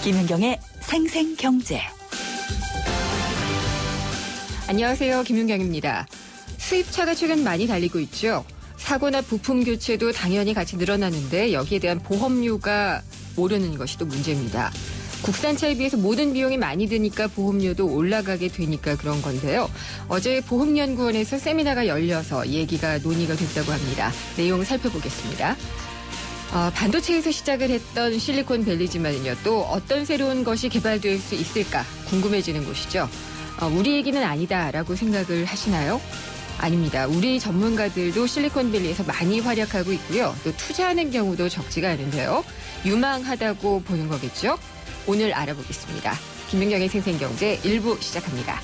김윤경의 생생경제. 안녕하세요. 김윤경입니다. 수입차가 최근 많이 달리고 있죠. 사고나 부품 교체도 당연히 같이 늘어나는데 여기에 대한 보험료가 오르는 것이 또 문제입니다. 국산차에 비해서 모든 비용이 많이 드니까 보험료도 올라가게 되니까 그런 건데요. 어제 보험연구원에서 세미나가 열려서 얘기가 논의가 됐다고 합니다. 내용 살펴보겠습니다. 반도체에서 시작을 했던 실리콘밸리지만요. 또 어떤 새로운 것이 개발될 수 있을까 궁금해지는 곳이죠. 우리 얘기는 아니다라고 생각을 하시나요? 아닙니다. 우리 전문가들도 실리콘밸리에서 많이 활약하고 있고요. 또 투자하는 경우도 적지가 않은데요. 유망하다고 보는 거겠죠? 오늘 알아보겠습니다. 김윤경의 생생경제 1부 시작합니다.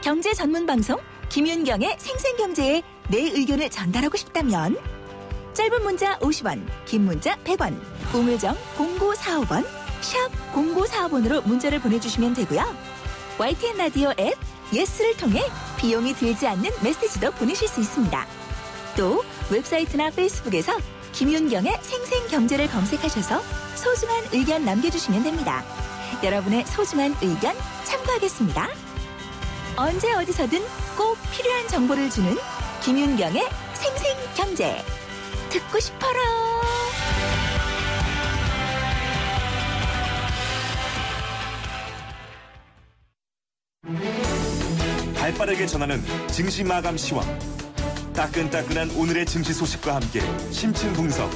경제 전문 방송 김윤경의 생생경제에 내 의견을 전달하고 싶다면 짧은 문자 50원, 긴 문자 100원, 우물정 0945번, 샵 0945번으로 문자를 보내주시면 되고요. YTN 라디오 앱 예스를 통해 비용이 들지 않는 메시지도 보내실 수 있습니다. 또 웹사이트나 페이스북에서 김윤경의 생생경제를 검색하셔서 소중한 의견 남겨주시면 됩니다. 여러분의 소중한 의견 참고하겠습니다. 언제 어디서든 꼭 필요한 정보를 주는 김윤경의 생생경제. 듣고 싶어라. 발빠르게 전하는 증시 마감 시황. 따끈따끈한 오늘의 증시 소식과 함께 심층 분석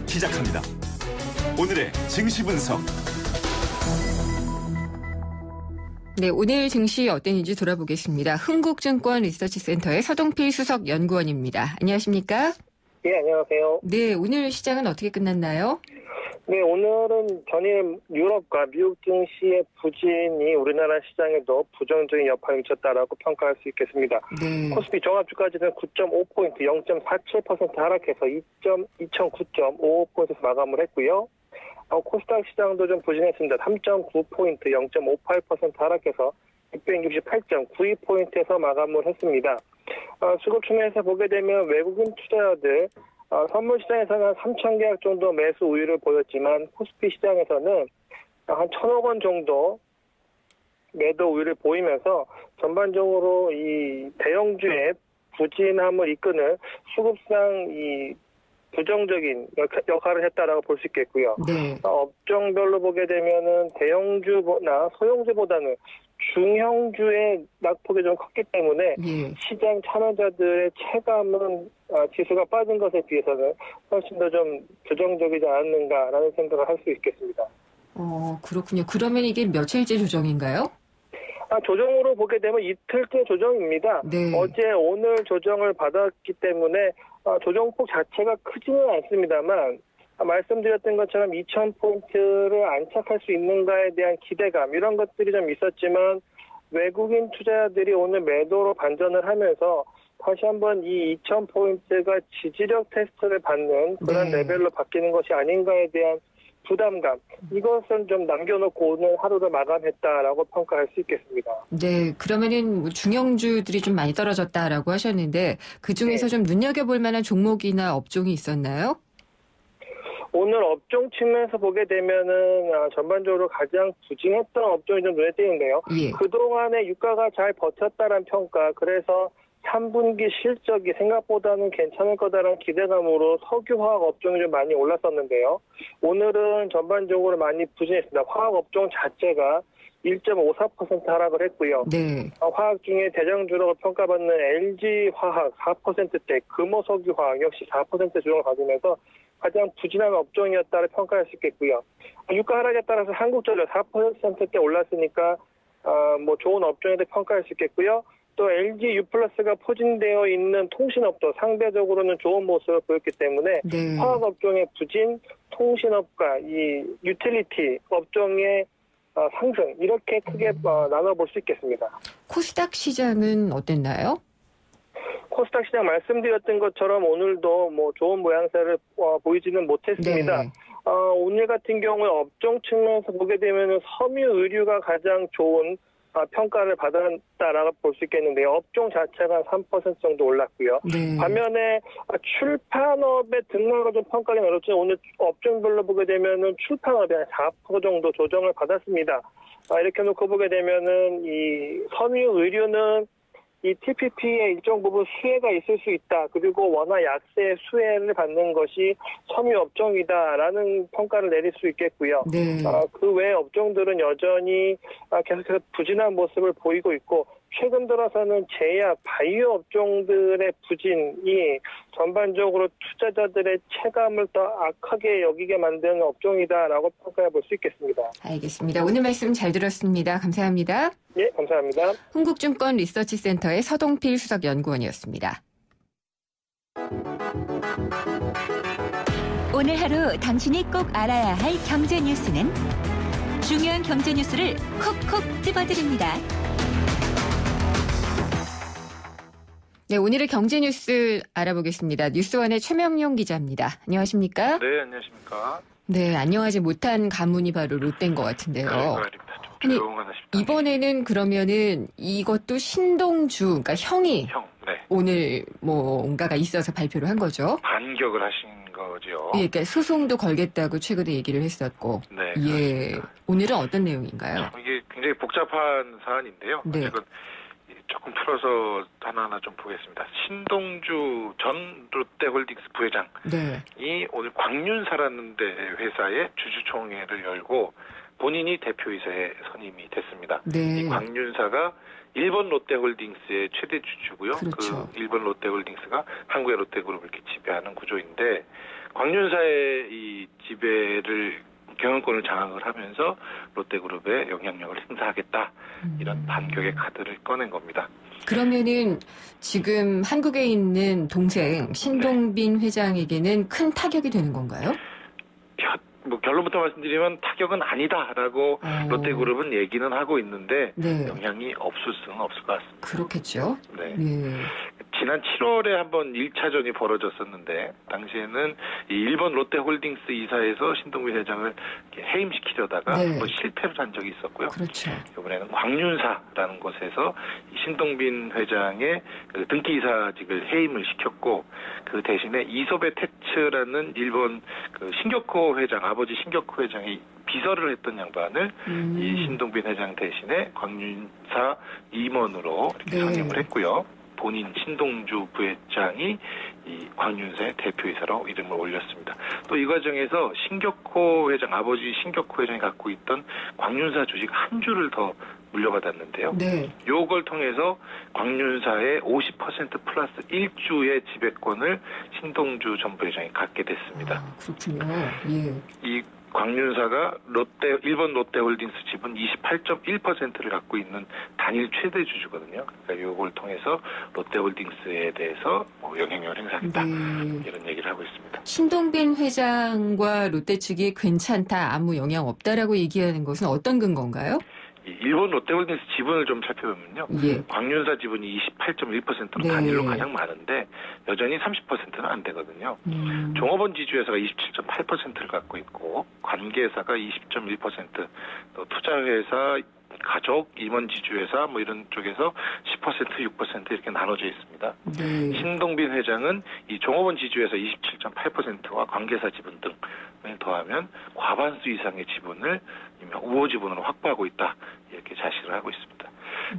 시작합니다. 오늘의 증시 분석. 네, 오늘 증시 어땠는지 돌아보겠습니다. 흥국증권 리서치센터의 서동필 수석 연구원입니다. 안녕하십니까? 예, 안녕하세요. 네, 오늘 시장은 어떻게 끝났나요? 네, 오늘은 전일 유럽과 미국 증시의 부진이 우리나라 시장에도 부정적인 여파를 미쳤다라고 평가할 수 있겠습니다. 네. 코스피 종합주가지수는 9.5포인트, 0.47% 하락해서 2009.55포인트에서 마감을 했고요. 코스닥 시장도 좀 부진했습니다. 3.9포인트, 0.58% 하락해서 668.92포인트에서 마감을 했습니다. 수급 측면에서 보게 되면 외국인 투자자들 선물 시장에서는 한 3천 계약 정도 매수 우위를 보였지만 코스피 시장에서는 한 1,000억 원 정도 매도 우위를 보이면서 전반적으로 이 대형주의 부진함을 이끄는 수급상 이 부정적인 역할을 했다라고 볼 수 있겠고요. 네. 업종별로 보게 되면은 대형주나 소형주보다는 중형주의 낙폭이 좀 컸기 때문에 예. 시장 참여자들의 체감은 지수가 빠진 것에 비해서는 훨씬 더 좀 부정적이지 않았는가라는 생각을 할 수 있겠습니다. 그렇군요. 그러면 이게 며칠째 조정인가요? 조정으로 보게 되면 이틀째 조정입니다. 네. 어제 오늘 조정을 받았기 때문에 조정폭 자체가 크지는 않습니다만 말씀드렸던 것처럼 2,000포인트를 안착할 수 있는가에 대한 기대감 이런 것들이 좀 있었지만 외국인 투자자들이 오늘 매도로 반전을 하면서 다시 한번 이 2,000포인트가 지지력 테스트를 받는 그런 네. 레벨로 바뀌는 것이 아닌가에 대한 부담감, 이것은 좀 남겨놓고 오늘 하루를 마감했다라고 평가할 수 있겠습니다. 네, 그러면은 중형주들이 좀 많이 떨어졌다라고 하셨는데 그중에서 좀 눈여겨볼 만한 종목이나 업종이 있었나요? 오늘 업종 측면에서 보게 되면은 전반적으로 가장 부진했던 업종이 좀 눈에 띄는데요. 예. 그동안에 유가가 잘 버텼다는 평가, 그래서 3분기 실적이 생각보다는 괜찮을 거다라는 기대감으로 석유화학 업종이 좀 많이 올랐었는데요. 오늘은 전반적으로 많이 부진했습니다. 화학 업종 자체가 1.54% 하락을 했고요. 네. 화학 중에 대장주라고 평가받는 LG화학 4%대, 금호석유화학 역시 4% 조정을 받으면서 가장 부진한 업종이었다를 평가할 수 있겠고요. 유가 하락에 따라서 한국전력 4%대 올랐으니까 좋은 업종이라고 평가할 수 있겠고요. 또 LG U+가 포진되어 있는 통신업도 상대적으로는 좋은 모습을 보였기 때문에 네. 화학업종의 부진, 통신업과 이 유틸리티 업종의 상승 이렇게 크게 나눠볼 수 있겠습니다. 코스닥 시장은 어땠나요? 코스닥 시장 말씀드렸던 것처럼 오늘도 뭐 좋은 모양새를 보이지는 못했습니다. 네. 오늘 같은 경우에 업종 측면에서 보게 되면 섬유 의류가 가장 좋은 평가를 받았다라고 볼 수 있겠는데요. 업종 자체가 3% 정도 올랐고요. 네. 반면에 출판업의 등락을 좀 평가하기는 어렵지만 오늘 업종별로 보게 되면은 출판업이 한 4% 정도 조정을 받았습니다. 이렇게 놓고 보게 되면은 이 섬유 의류는 이 TPP의 일정 부분 수혜가 있을 수 있다. 그리고 워낙 약세 수혜를 받는 것이 섬유 업종이다라는 평가를 내릴 수 있겠고요. 네. 그 외 업종들은 여전히 계속해서 부진한 모습을 보이고 있고 최근 들어서는 제약, 바이오 업종들의 부진이 전반적으로 투자자들의 체감을 더 악하게 여기게 만드는 업종이다라고 평가해 볼 수 있겠습니다. 알겠습니다. 오늘 말씀 잘 들었습니다. 감사합니다. 예, 감사합니다. 흥국증권 리서치센터의 서동필 수석연구원이었습니다. 오늘 하루 당신이 꼭 알아야 할 경제 뉴스는 중요한 경제 뉴스를 콕콕 집어드립니다. 네, 오늘의 경제 뉴스 알아보겠습니다. 뉴스원의 최명용 기자입니다. 안녕하십니까? 네, 안녕하십니까? 네, 안녕하지 못한 가문이 바로 롯데인 것 같은데요. 말입니다. 좀 조용하다 싶다. 이번에는 그러면은 이것도 신동주, 그러니까 형이 네. 오늘 뭔가가 있어서 발표를 한 거죠. 반격을 하신 거죠. 예, 그러니까 소송도 걸겠다고 최근에 얘기를 했었고. 네. 예, 그렇습니다. 오늘은 어떤 내용인가요? 이게 굉장히 복잡한 사안인데요. 네. 어쨌든 조금 풀어서 하나하나 좀 보겠습니다. 신동주 전 롯데홀딩스 부회장이 네. 오늘 광륜사라는 데 회사의 주주총회를 열고 본인이 대표이사에 선임이 됐습니다. 네. 이 광륜사가 일본 롯데홀딩스의 최대 주주고요. 그렇죠. 그 일본 롯데홀딩스가 한국의 롯데그룹을 이렇게 지배하는 구조인데 광륜사의 이 지배를 경영권을 장악을 하면서 롯데그룹의 영향력을 행사하겠다. 이런 반격의 카드를 꺼낸 겁니다. 그러면은 지금 한국에 있는 동생 신동빈 회장에게는 큰 타격이 되는 건가요? 결론부터 말씀드리면 타격은 아니다라고 롯데그룹은 얘기는 하고 있는데 네. 영향이 없을 수는 없을 것 같습니다. 그렇겠죠. 네. 네. 지난 7월에 한번 1차전이 벌어졌었는데 당시에는 이 일본 롯데홀딩스 이사에서 신동빈 회장을 이렇게 해임시키려다가 네. 한번 실패를 한 적이 있었고요. 그렇죠. 이번에는 광륜사라는 곳에서 신동빈 회장의 그 등기이사직을 해임을 시켰고 그 대신에 이소베 테츠라는 일본 그 신격호 회장, 아버지 신격호 회장이 비서를 했던 양반을 이 신동빈 회장 대신에 광륜사 임원으로 이렇게 네. 선임을 했고요. 본인 신동주 부회장이 이 광륜사의 대표이사로 이름을 올렸습니다. 또 이 과정에서 신격호 회장, 아버지 신격호 회장이 갖고 있던 광륜사 주식 한 주를 더 물려받았는데요. 네. 요걸 통해서 광륜사의 50% 플러스 1주의 지배권을 신동주 전 부회장이 갖게 됐습니다. 그렇군요. 예. 이 광륜사가 일본 롯데홀딩스 지분 28.1%를 갖고 있는 단일 최대 주주거든요. 그러니까 이걸 통해서 롯데홀딩스에 대해서 영향력을 행사하겠다. 네. 이런 얘기를 하고 있습니다. 신동빈 회장과 롯데 측이 괜찮다, 아무 영향 없다라고 얘기하는 것은 어떤 근거인가요? 일본 롯데홀딩스 지분을 좀 살펴보면요. 예. 광륜사 지분이 28.1%로 네. 단일로 가장 많은데 여전히 30%는 안 되거든요. 종업원 지주회사가 27.8%를 갖고 있고 관계사가 20.1%, 또 투자회사, 가족, 임원 지주회사 뭐 이런 쪽에서 10%, 6% 이렇게 나눠져 있습니다. 네. 신동빈 회장은 이 종업원 지주회사 27.8%와 관계사 지분 등을 더하면 과반수 이상의 지분을 우호 지분으로 확보하고 있다. 이렇게 자시를 하고 있습니다.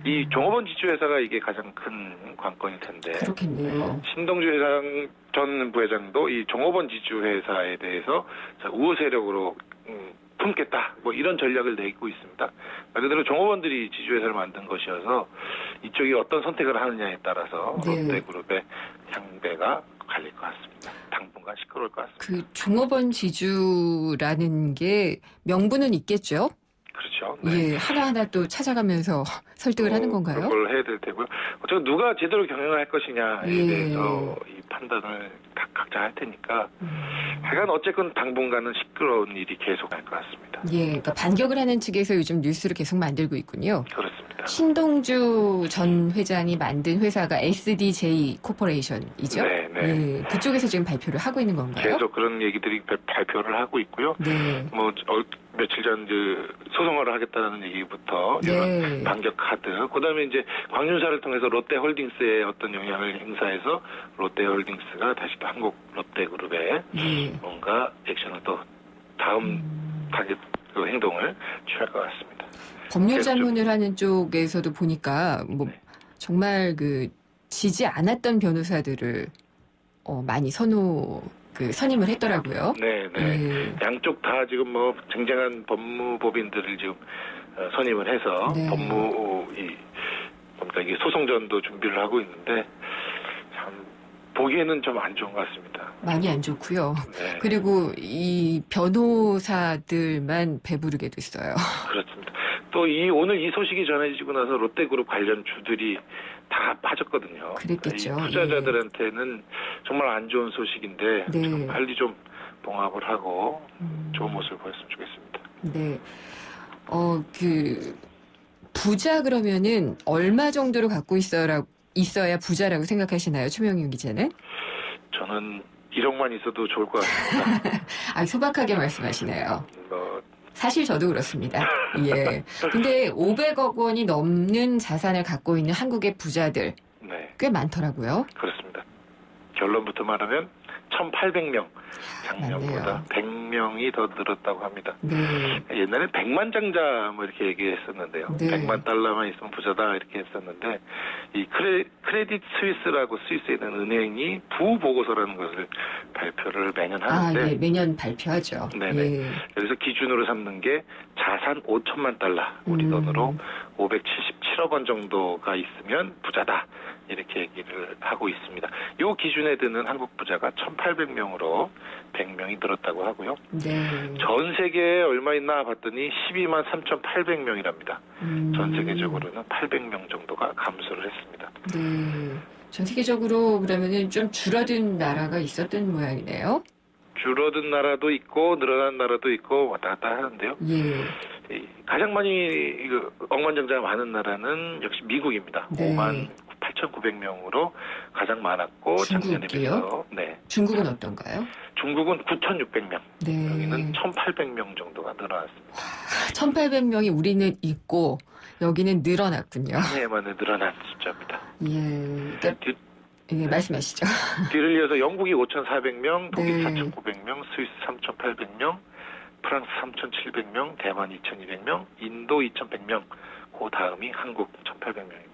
이 종업원 지주회사가 이게 가장 큰 관건일 텐데. 그렇겠네요. 신동주 회장 전 부회장도 이 종업원 지주회사에 대해서 우호 세력으로 품겠다. 뭐 이런 전략을 내고 있습니다. 말 그대로 종업원들이 지주회사를 만든 것이어서 이쪽이 어떤 선택을 하느냐에 따라서 네. 롯데그룹의 향배가 갈릴 것 같습니다. 당분간 시끄러울 것 같습니다. 그 종업원 지주라는 게 명분은 있겠죠? 그렇죠. 네. 예, 하나하나 또 찾아가면서 설득을 하는 건가요? 그걸 해야 될 테고요. 어쨌든 누가 제대로 경영할 것이냐에 예. 대해서 이 판단을 각자 할 테니까 하여간 어쨌건 당분간은 시끄러운 일이 계속할 것 같습니다. 예, 그러니까 반격을 하는 측에서 요즘 뉴스를 계속 만들고 있군요. 그렇습니다. 신동주 전 회장이 만든 회사가 SDJ 코퍼레이션이죠? 네, 네. 예, 그쪽에서 지금 발표를 하고 있는 건가요? 계속 그런 얘기들이 발표를 하고 있고요. 네. 며칠 전 소송을 하겠다는 얘기부터 네. 반격 카드, 그다음에 이제 광윤사를 통해서 롯데홀딩스에 어떤 영향을 행사해서 롯데홀딩스가 다시 또 한국 롯데그룹에 뭔가 액션을 또 다음 타겟 행동을 취할 것 같습니다. 법률 자문을 하는 쪽에서도 보니까 네. 정말 지지 않았던 변호사들을 많이 선임을 했더라고요. 네. 양쪽 다 지금 쟁쟁한 법무법인들을 지금 선임을 해서 네. 이게 소송전도 준비를 하고 있는데 참 보기에는 좀 안 좋은 것 같습니다. 많이 안 좋고요. 네. 그리고 이 변호사들만 배부르게 됐어요. 그렇습니다. 또 오늘 이 소식이 전해지고 나서 롯데그룹 관련 주들이 다 빠졌거든요. 그랬겠죠. 이 투자자들한테는 정말 안 좋은 소식인데 네. 좀 빨리 좀 봉합을 하고 좋은 모습을 보였으면 좋겠습니다. 네. 부자 그러면은 얼마 정도로 갖고 있어야 부자라고 생각하시나요, 최명윤 기자는? 저는 1억만 있어도 좋을 것 같습니다. 소박하게 말씀하시네요. 사실 저도 그렇습니다. 예. 근데 500억 원이 넘는 자산을 갖고 있는 한국의 부자들 네. 꽤 많더라고요. 그렇습니다. 결론부터 말하면 1,800명, 작년보다 100명이 더 늘었다고 합니다. 네. 옛날에 100만 장자 이렇게 얘기했었는데요. 네. 100만 달러만 있으면 부자다 이렇게 했었는데 이 크레딧 스위스라고 스위스에 있는 은행이 부보고서라는 것을 발표를 매년 하는데 예, 매년 발표하죠. 네네. 예. 여기서 기준으로 삼는 게 자산 5천만 달러, 우리 돈으로 577억 원 정도가 있으면 부자다. 이렇게 얘기를 하고 있습니다. 이 기준에 드는 한국 부자가 1,800명으로 100명이 늘었다고 하고요. 네. 전 세계에 얼마 있나 봤더니 12만 3,800명이랍니다. 전 세계적으로는 800명 정도가 감소를 했습니다. 네. 전 세계적으로 그러면은 좀 줄어든 나라가 있었던 모양이네요. 줄어든 나라도 있고 늘어난 나라도 있고 왔다 갔다 하는데요. 예. 가장 많이 억만장자가 많은 나라는 역시 미국입니다. 네. 5만 8,900명으로 가장 많았고 작년에 비해서. 네. 중국은 어떤가요? 중국은 9,600명. 네. 여기는 1,800명 정도가 늘어났습니다. 1,800명이 우리는 있고 여기는 늘어났군요. 네, 만에 늘어난 숫자입니다. 예. 그러니까 예, 말씀하시죠. 뒤를 이어서 영국이 5,400명, 독일 네. 4,900명, 스위스 3,800명, 프랑스 3,700명, 대만 2,200명, 인도 2,100명, 그 다음이 한국 1,800명입니다.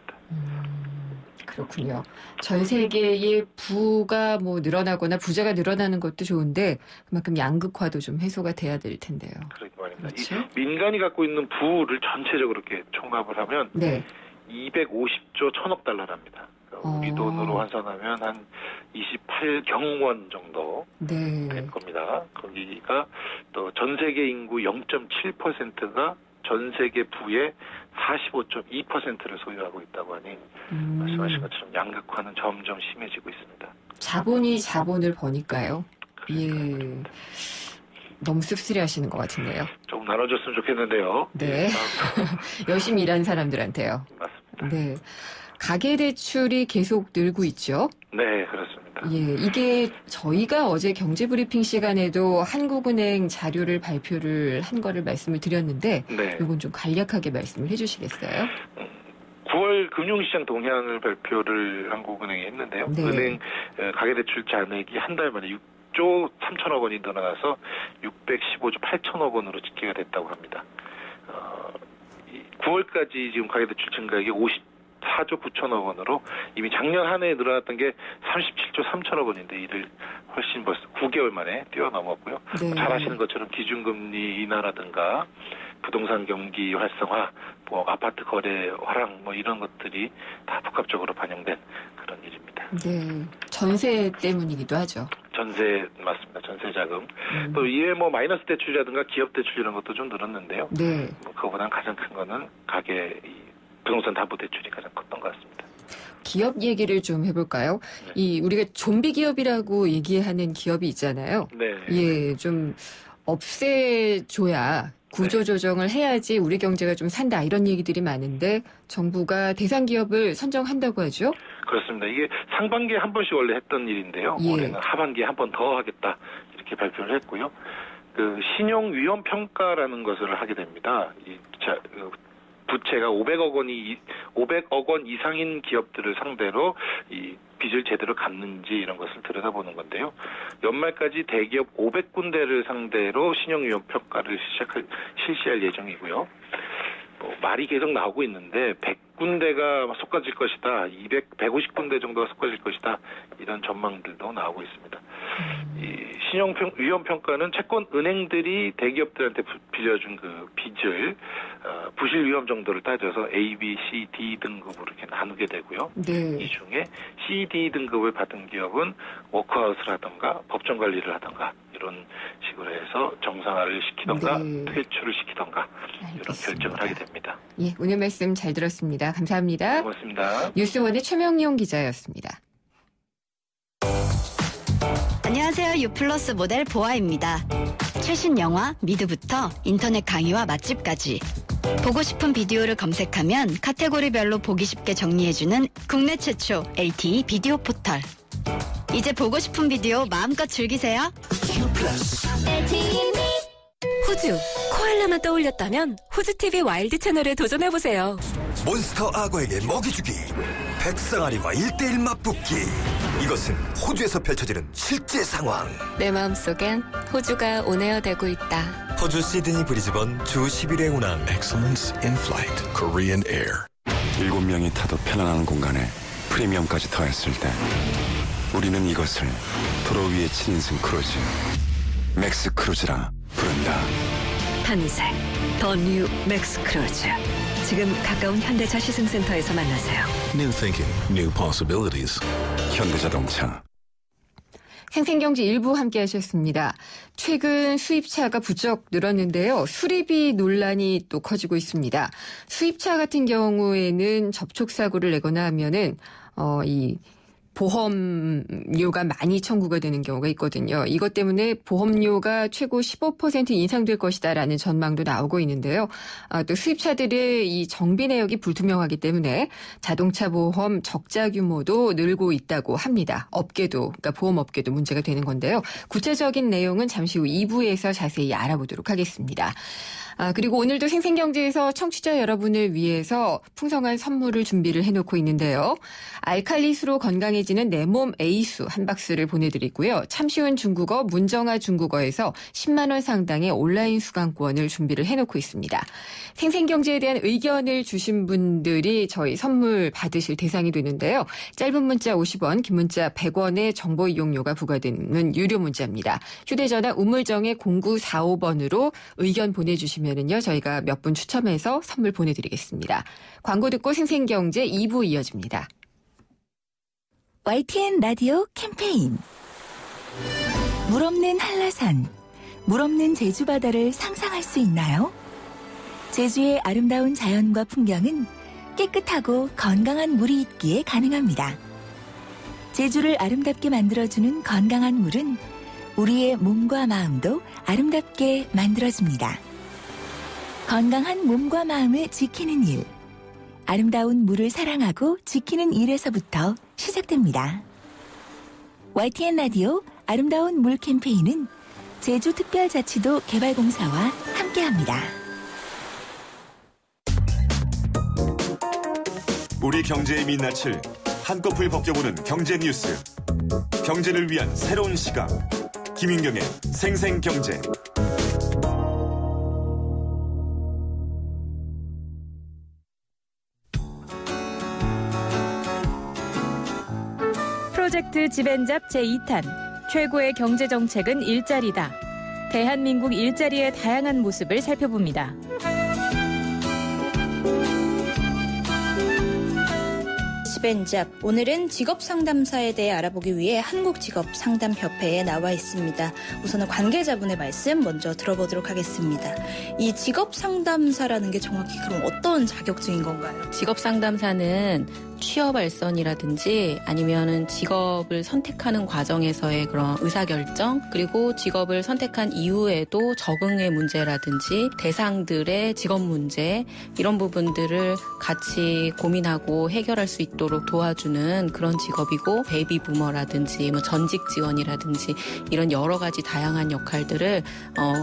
그렇군요. 전 세계의 부가 늘어나거나 부자가 늘어나는 것도 좋은데 그만큼 양극화도 좀 해소가 돼야 될 텐데요. 그러게 말입니다. 그렇죠? 이 민간이 갖고 있는 부를 전체적으로 이렇게 총합을 하면 네. 250조 1,000억 달러랍니다. 우리 돈으로 환산하면 한 28경원 원 정도 네. 될 겁니다. 거기가 또 전 세계 인구 0.7%가 전 세계 부의 45.2%를 소유하고 있다고 하니 말씀하신 것처럼 양극화는 점점 심해지고 있습니다. 자본이 자본을 버니까요. 예. 너무 씁쓸해하시는 것 같은데요. 조금 나눠줬으면 좋겠는데요. 네. 열심히 일하는 사람들한테요. 맞습니다. 네. 가계대출이 계속 늘고 있죠. 네, 그렇습니다. 예, 이게 저희가 어제 경제브리핑 시간에도 한국은행 자료를 발표를 한 거를 말씀을 드렸는데 네. 이건 좀 간략하게 말씀을 해주시겠어요? 9월 금융시장 동향을 발표를 한국은행이 했는데요. 네. 은행 가계대출 잔액이 한 달 만에 6조 3천억 원이 늘어나서 615조 8천억 원으로 집계가 됐다고 합니다. 9월까지 지금 가계대출 증가액이 54조 9천억 원으로 이미 작년 한 해에 늘어났던 게 37조 3천억 원인데 이를 훨씬 벌써 9개월 만에 뛰어넘었고요. 네. 잘 아시는 것처럼 기준금리 인하라든가 부동산 경기 활성화, 아파트 거래 화랑 이런 것들이 다 복합적으로 반영된 그런 일입니다. 네, 전세 때문이기도 하죠. 전세 맞습니다. 전세자금. 또 이외에 뭐 마이너스 대출이라든가 기업 대출 이런 것도 좀 늘었는데요. 네. 뭐 그거보다는 가장 큰 거는 가계 부동산 담보 대출이 가장 컸던 것 같습니다. 기업 얘기를 좀 해볼까요? 이 우리가 좀비 기업이라고 얘기하는 기업이 있잖아요. 네. 예, 좀 없애줘야 구조 조정을 해야지 우리 경제가 좀 산다 이런 얘기들이 많은데 정부가 대상 기업을 선정한다고 하죠? 그렇습니다. 이게 상반기에 한 번씩 원래 했던 일인데요. 예. 올해는 하반기에 한 번 더 하겠다 이렇게 발표를 했고요. 그 신용 위험 평가라는 것을 하게 됩니다. 부채가 500억 원 이상인 기업들을 상대로 이 빚을 제대로 갚는지 이런 것을 들여다보는 건데요. 연말까지 대기업 500군데를 상대로 신용위험 평가를 실시할 예정이고요. 말이 계속 나오고 있는데 100군데가 쏟아질 것이다. 150군데 정도가 쏟아질 것이다. 이런 전망들도 나오고 있습니다. 이 신용위험 평가는 채권 은행들이 대기업들한테 빌려준 그 빚을 부실 위험 정도를 따져서 A, B, C, D 등급으로 이렇게 나누게 되고요. 네. 이 중에 C, D 등급을 받은 기업은 워크아웃을 하던가 법정 관리를 하던가 이런 식으로 해서 정상화를 시키던가 네. 퇴출을 시키던가 이런 결정을 하게 됩니다. 예, 오늘 말씀 잘 들었습니다. 감사합니다. 고맙습니다. 뉴스원의 최명용 기자였습니다. 안녕하세요. 유플러스 모델 보아입니다. 최신 영화 미드부터 인터넷 강의와 맛집까지 보고 싶은 비디오를 검색하면 카테고리별로 보기 쉽게 정리해주는 국내 최초 LTE 비디오 포털. 이제 보고 싶은 비디오 마음껏 즐기세요. 호주, 코알라만 떠올렸다면 호주TV 와일드 채널에 도전해보세요. 몬스터 악어에게 먹이 주기, 백상아리와 1대1 맞붙기. 이것은 호주에서 펼쳐지는 실제 상황. 내 마음속엔 호주가 온에어되고 있다. 호주 시드니 브리즈번 주 11회 운항. Excellence in Flight, Korean Air. 7명이 타도 편안한 공간에 프리미엄까지 더했을 때 우리는 이것을 도로 위의 7인승 크루즈 맥스 크루즈라 부른다. 탄생 더 뉴 맥스 크루즈. 지금 가까운 현대차 시승센터에서 만나세요. New thinking, new possibilities. 현대자동차. 생생경제 일부 함께 하셨습니다. 최근 수입차가 부쩍 늘었는데요. 수리비 논란이 또 커지고 있습니다. 수입차 같은 경우에는 접촉사고를 내거나 하면은 이 보험료가 많이 청구가 되는 경우가 있거든요. 이것 때문에 보험료가 최고 15% 인상될 것이다라는 전망도 나오고 있는데요. 또 수입차들의 이 정비 내역이 불투명하기 때문에 자동차 보험 적자 규모도 늘고 있다고 합니다. 업계도, 그러니까 보험업계도 문제가 되는 건데요. 구체적인 내용은 잠시 후 2부에서 자세히 알아보도록 하겠습니다. 그리고 오늘도 생생경제에서 청취자 여러분을 위해서 풍성한 선물을 준비를 해놓고 있는데요. 알칼리수로 건강해지는 내 몸 에이수 한 박스를 보내드리고요. 참 쉬운 중국어 문정아 중국어에서 10만 원 상당의 온라인 수강권을 준비를 해놓고 있습니다. 생생경제에 대한 의견을 주신 분들이 저희 선물 받으실 대상이 되는데요. 짧은 문자 50원, 긴 문자 100원의 정보 이용료가 부과되는 유료 문자입니다. 휴대전화 우물정의 0945번으로 의견 보내주시면 요 저희가 몇 분 추첨해서 선물 보내드리겠습니다. 광고 듣고 생생경제 2부 이어집니다. YTN 라디오 캠페인. 물 없는 한라산, 물 없는 제주 바다를 상상할 수 있나요? 제주의 아름다운 자연과 풍경은 깨끗하고 건강한 물이 있기에 가능합니다. 제주를 아름답게 만들어주는 건강한 물은 우리의 몸과 마음도 아름답게 만들어줍니다. 건강한 몸과 마음을 지키는 일. 아름다운 물을 사랑하고 지키는 일에서부터 시작됩니다. YTN 라디오 아름다운 물 캠페인은 제주특별자치도 개발공사와 함께합니다. 우리 경제의 민낯을 한꺼풀 벗겨보는 경제 뉴스. 경제를 위한 새로운 시각. 김윤경의 생생경제. 프로젝트 집앤잡 제2탄 최고의 경제정책은 일자리다. 대한민국 일자리의 다양한 모습을 살펴봅니다. 지벤잡. 오늘은 직업상담사에 대해 알아보기 위해 한국직업상담협회에 나와 있습니다. 우선은 관계자분의 말씀 먼저 들어보도록 하겠습니다. 이 직업상담사라는 게 정확히 그럼 어떤 자격증인 건가요? 직업상담사는 취업 알선이라든지 아니면은 직업을 선택하는 과정에서의 그런 의사결정, 그리고 직업을 선택한 이후에도 적응의 문제라든지 대상들의 직업 문제, 이런 부분들을 같이 고민하고 해결할 수 있도록 도와주는 그런 직업이고, 베이비 부머라든지 뭐 전직 지원이라든지 이런 여러 가지 다양한 역할들을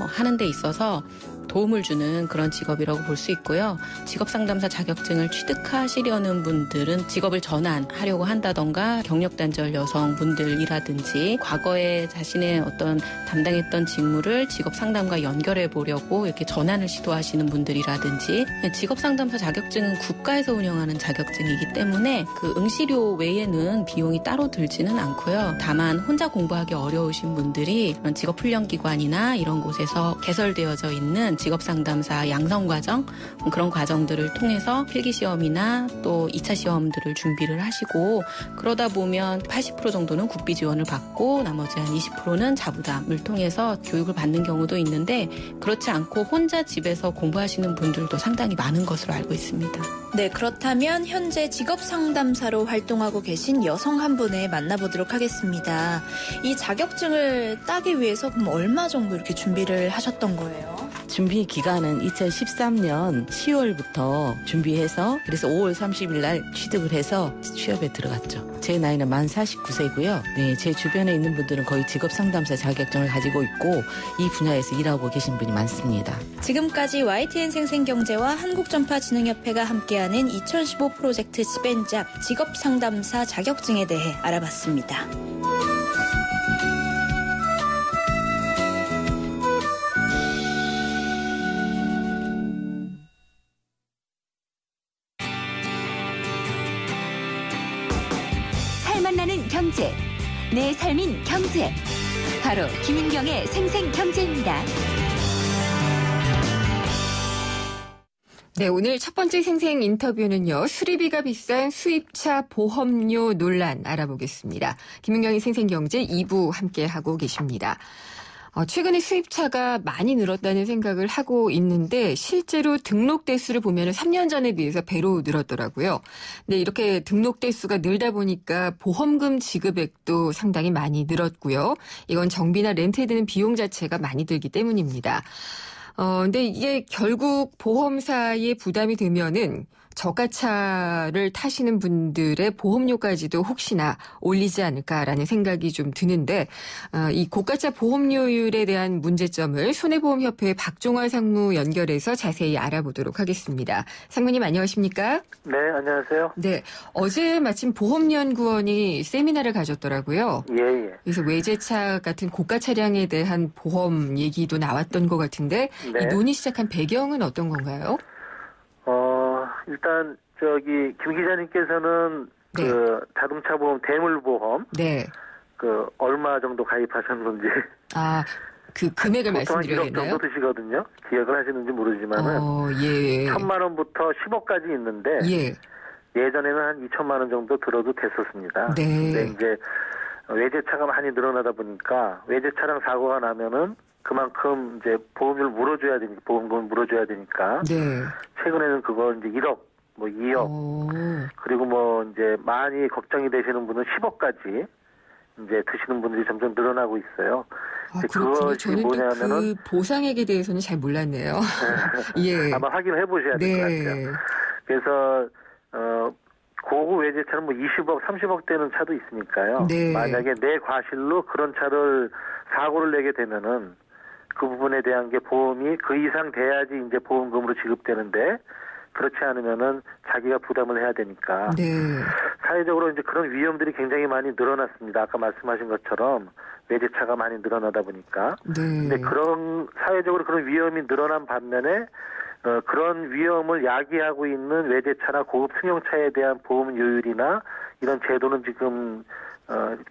하는 데 있어서 도움을 주는 그런 직업이라고 볼 수 있고요. 직업상담사 자격증을 취득하시려는 분들은 직업을 전환하려고 한다던가 경력단절 여성분들이라든지 과거에 자신의 어떤 담당했던 직무를 직업상담과 연결해 보려고 이렇게 전환을 시도하시는 분들이라든지, 직업상담사 자격증은 국가에서 운영하는 자격증이기 때문에 그 응시료 외에는 비용이 따로 들지는 않고요. 다만 혼자 공부하기 어려우신 분들이 그런 직업훈련기관이나 이런 곳에서 개설되어져 있는 직업상담사 양성과정, 그런 과정들을 통해서 필기시험이나 또 2차 시험들을 준비를 하시고, 그러다 보면 80% 정도는 국비 지원을 받고 나머지 한 20%는 자부담을 통해서 교육을 받는 경우도 있는데, 그렇지 않고 혼자 집에서 공부하시는 분들도 상당히 많은 것으로 알고 있습니다. 네, 그렇다면 현재 직업상담사로 활동하고 계신 여성 한 분을 만나보도록 하겠습니다. 이 자격증을 따기 위해서 그럼 얼마 정도 이렇게 준비를 하셨던 거예요? 준비 기간은 2013년 10월부터 준비해서, 그래서 5월 30일 날 취득을 해서 취업에 들어갔죠. 제 나이는 만 49세고요. 네, 제 주변에 있는 분들은 거의 직업상담사 자격증을 가지고 있고 이 분야에서 일하고 계신 분이 많습니다. 지금까지 YTN 생생경제와 한국전파진흥협회가 함께하는 2015 프로젝트 지벤잡 직업상담사 자격증에 대해 알아봤습니다. 만나는 경제, 내 삶인 경제. 바로 김윤경의 생생경제입니다. 네, 오늘 첫 번째 생생 인터뷰는요, 수리비가 비싼 수입차 보험료 논란 알아보겠습니다. 김윤경의 생생경제 2부 함께하고 계십니다. 최근에 수입차가 많이 늘었다는 생각을 하고 있는데, 실제로 등록 대수를 보면 3년 전에 비해서 배로 늘었더라고요. 근데 이렇게 등록 대수가 늘다 보니까 보험금 지급액도 상당히 많이 늘었고요. 이건 정비나 렌트에 드는 비용 자체가 많이 들기 때문입니다. 근데 이게 결국 보험사에 부담이 되면은 저가차를 타시는 분들의 보험료까지도 혹시나 올리지 않을까라는 생각이 좀 드는데, 이 고가차 보험료율에 대한 문제점을 손해보험협회의 박종화 상무 연결해서 자세히 알아보도록 하겠습니다. 상무님 안녕하십니까? 네, 안녕하세요. 네, 어제 마침 보험연구원이 세미나를 가졌더라고요. 예. 그래서 외제차 같은 고가 차량에 대한 보험 얘기도 나왔던 것 같은데, 네. 이 논의 시작한 배경은 어떤 건가요? 일단 김 기자님께서는 네. 그 자동차 보험, 대물 보험, 네, 그 얼마 정도 가입하셨는지, 그 금액을 보통 말씀드려야 1억 되나요? 정도 드시거든요. 기억을 하시는지 모르지만은 예. 1,000만 원부터 10억까지 있는데, 예전에는 한 2천만 원 정도 들어도 됐었습니다. 네. 근데 이제 외제차가 많이 늘어나다 보니까 외제차랑 사고가 나면은 그만큼 이제 보험료를 물어줘야 되니까, 보험금을 물어줘야 되니까. 네. 최근에는 그걸 이제 1억, 뭐 2억, 그리고 뭐 이제 많이 걱정이 되시는 분은 10억까지 이제 드시는 분들이 점점 늘어나고 있어요. 그렇군요. 저는 뭐냐면은 또 그 보상액에 대해서는 잘 몰랐네요. 예. 아마 확인을 해보셔야 될 것 같아요. 그래서 고급 외제차는 뭐 20억, 30억 되는 차도 있으니까요. 네. 만약에 내 과실로 그런 차를 사고를 내게 되면은 그 부분에 대한 게 보험이 그 이상 돼야지 이제 보험금으로 지급되는데, 그렇지 않으면은 자기가 부담을 해야 되니까. 네. 사회적으로 이제 그런 위험들이 굉장히 많이 늘어났습니다. 아까 말씀하신 것처럼 외제차가 많이 늘어나다 보니까. 네. 근데 그런 사회적으로 그런 위험이 늘어난 반면에 그런 위험을 야기하고 있는 외제차나 고급 승용차에 대한 보험료율이나 이런 제도는 지금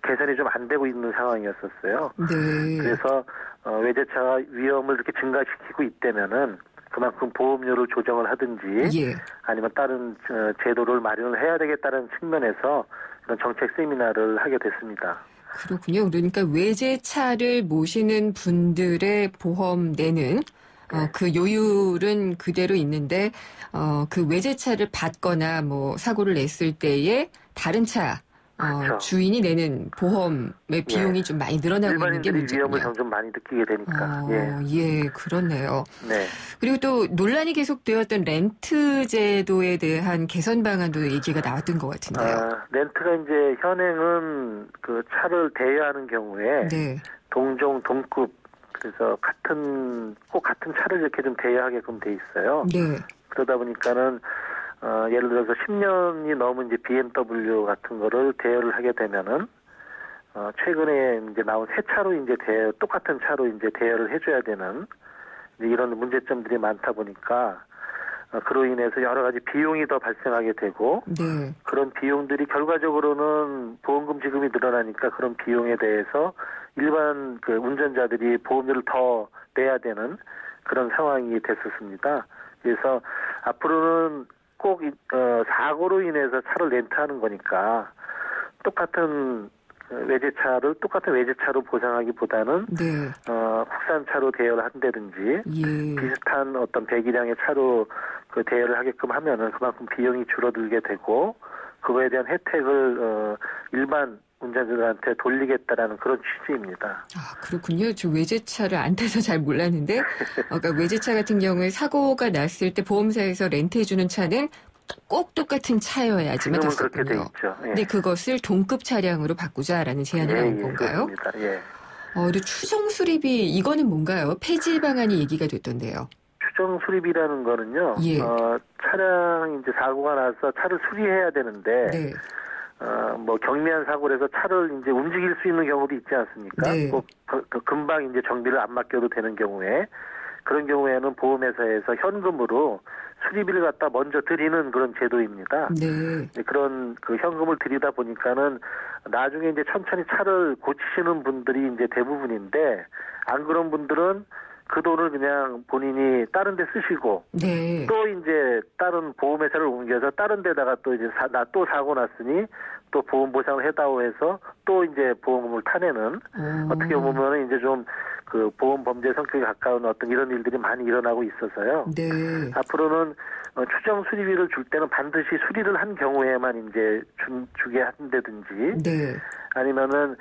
개선이 좀 안 되고 있는 상황이었었어요. 네. 그래서 외제차가 위험을 이렇게 증가시키고 있다면은 그만큼 보험료를 조정을 하든지 예. 아니면 다른 제도를 마련을 해야 되겠다는 측면에서 이런 정책 세미나를 하게 됐습니다. 그렇군요. 그러니까 외제차를 모시는 분들의 보험 내는 그 요율은 그대로 있는데 그 외제차를 받거나 뭐 사고를 냈을 때에 다른 차 그렇죠. 주인이 보험의 비용이 좀 많이 늘어나고 있는 게 문제군요. 위험을 점점 많이 느끼게 되니까. 예, 그렇네요. 네. 그리고 또 논란이 계속되었던 렌트 제도에 대한 개선 방안도 얘기가 나왔던 것 같은데요. 렌트가 이제 현행은 그 차를 대여하는 경우에 네. 동종, 동급 그래서 꼭 같은 차를 이렇게 좀 대여하게끔 돼 있어요. 네. 그러다 보니까는 예를 들어서 10년이 넘은 이제 BMW 같은 거를 대여를 하게 되면은 최근에 이제 나온 새 차로 이제 똑같은 차로 이제 대여를 해줘야 되는 이제 이런 문제점들이 많다 보니까 그로 인해서 여러 가지 비용이 더 발생하게 되고 네. 그런 비용들이 결과적으로는 보험금 지급이 늘어나니까 그런 비용에 대해서 일반 그 운전자들이 보험료를 더 내야 되는 그런 상황이 됐었습니다. 그래서 앞으로는 꼭 사고로 인해서 차를 렌트하는 거니까 똑같은 외제차를 똑같은 외제차로 보상하기보다는 네. 국산차로 대여를 한다든지 비슷한 어떤 배기량의 차로 그 대여를 하게끔 하면은 그만큼 비용이 줄어들게 되고 그거에 대한 혜택을 일반 운전자들한테 돌리겠다라는 그런 취지입니다. 그렇군요. 저 외제차를 안 타서 잘 몰랐는데 그러니까 외제차 같은 경우에 사고가 났을 때 보험사에서 렌트해주는 차는 꼭 똑같은 차여야지만 됐었군요. 그렇게 돼 있죠. 예. 근데 그것을 동급 차량으로 바꾸자라는 제안이 나온 건가요? 그렇습니다. 예. 근데 추정 수리비 이거는 뭔가요? 폐지 방안이 얘기가 됐던데요. 추정 수리비라는 거는요. 예. 차량 이제 사고가 나서 차를 수리해야 되는데 네. 뭐 경미한 사고라서 차를 이제 움직일 수 있는 경우도 있지 않습니까? 네. 꼭 금방 이제 정비를 안 맡겨도 되는 경우에 그런 경우에는 보험회사에서 현금으로 수리비를 갖다 먼저 드리는 그런 제도입니다. 네. 그런 그 현금을 드리다 보니까는 나중에 이제 천천히 차를 고치시는 분들이 이제 대부분인데 안 그런 분들은 그 돈을 그냥 본인이 다른 데 쓰시고 네. 또 이제 다른 보험회사를 옮겨서 다른 데다가 또 이제 또 사고 났으니 또 보험 보상을 해다오 해서 또 이제 보험금을 타내는 어떻게 보면은 이제 좀 그 보험 범죄 성격에 가까운 어떤 이런 일들이 많이 일어나고 있어서요. 네. 앞으로는 추정 수리비를 줄 때는 반드시 수리를 한 경우에만 이제 주게 한다든지 네. 아니면은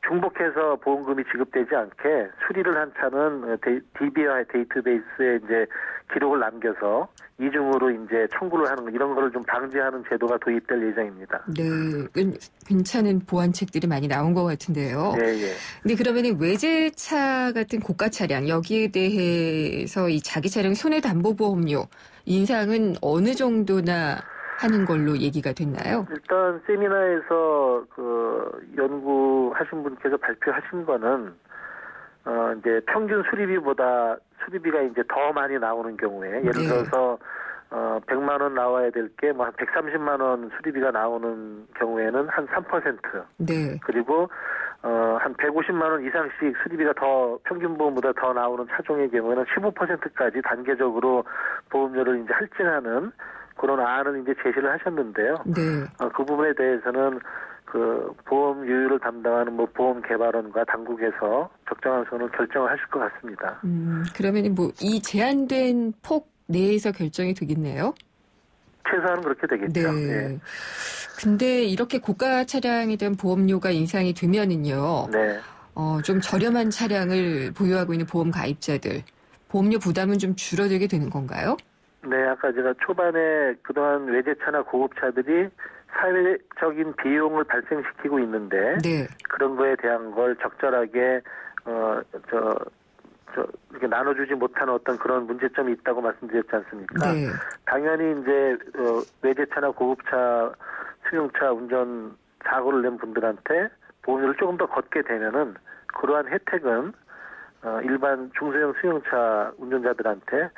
중복해서 보험금이 지급되지 않게 수리를 한 차는 DBI 데이터베이스에 이제 기록을 남겨서 이중으로 이제 청구를 하는 이런 거를 좀 방지하는 제도가 도입될 예정입니다. 네, 괜찮은 보완책들이 많이 나온 것 같은데요. 네, 예. 근데 그러면 외제차 같은 고가 차량 여기에 대해서 이 자기 차량 손해담보보험료 인상은 어느 정도나 하는 걸로 얘기가 됐나요? 일단 세미나에서 그 연구하신 분께서 발표하신 거는 이제 평균 수리비가 이제 더 많이 나오는 경우에 예를 들어서 100만 원 나와야 될 게 뭐 한 130만 원 수리비가 나오는 경우에는 한 3%. 네. 그리고 한 150만 원 이상씩 수리비가 더 평균 보험보다 더 나오는 차종의 경우에는 15%까지 단계적으로 보험료를 이제 할증하는 그런 안을 이제 제시를 하셨는데요. 네. 그 부분에 대해서는 그 보험 유율을 담당하는 뭐 보험 개발원과 당국에서 적정한 선을 결정을 하실 것 같습니다. 그러면 뭐 이 제한된 폭 내에서 결정이 되겠네요. 최소한 그렇게 되겠죠. 네. 네. 근데 이렇게 고가 차량에 대한 보험료가 인상이 되면은요. 네. 좀 저렴한 차량을 보유하고 있는 보험 가입자들 보험료 부담은 좀 줄어들게 되는 건가요? 네, 아까 제가 초반에 그동안 외제차나 고급차들이 사회적인 비용을 발생시키고 있는데 네. 그런 거에 대한 걸 적절하게 이렇게 나눠주지 못하는 어떤 그런 문제점이 있다고 말씀드렸지 않습니까? 네. 당연히 이제 외제차나 고급차, 승용차 운전 사고를 낸 분들한테 보험료를 조금 더 걷게 되면은 그러한 혜택은 일반 중소형 승용차 운전자들한테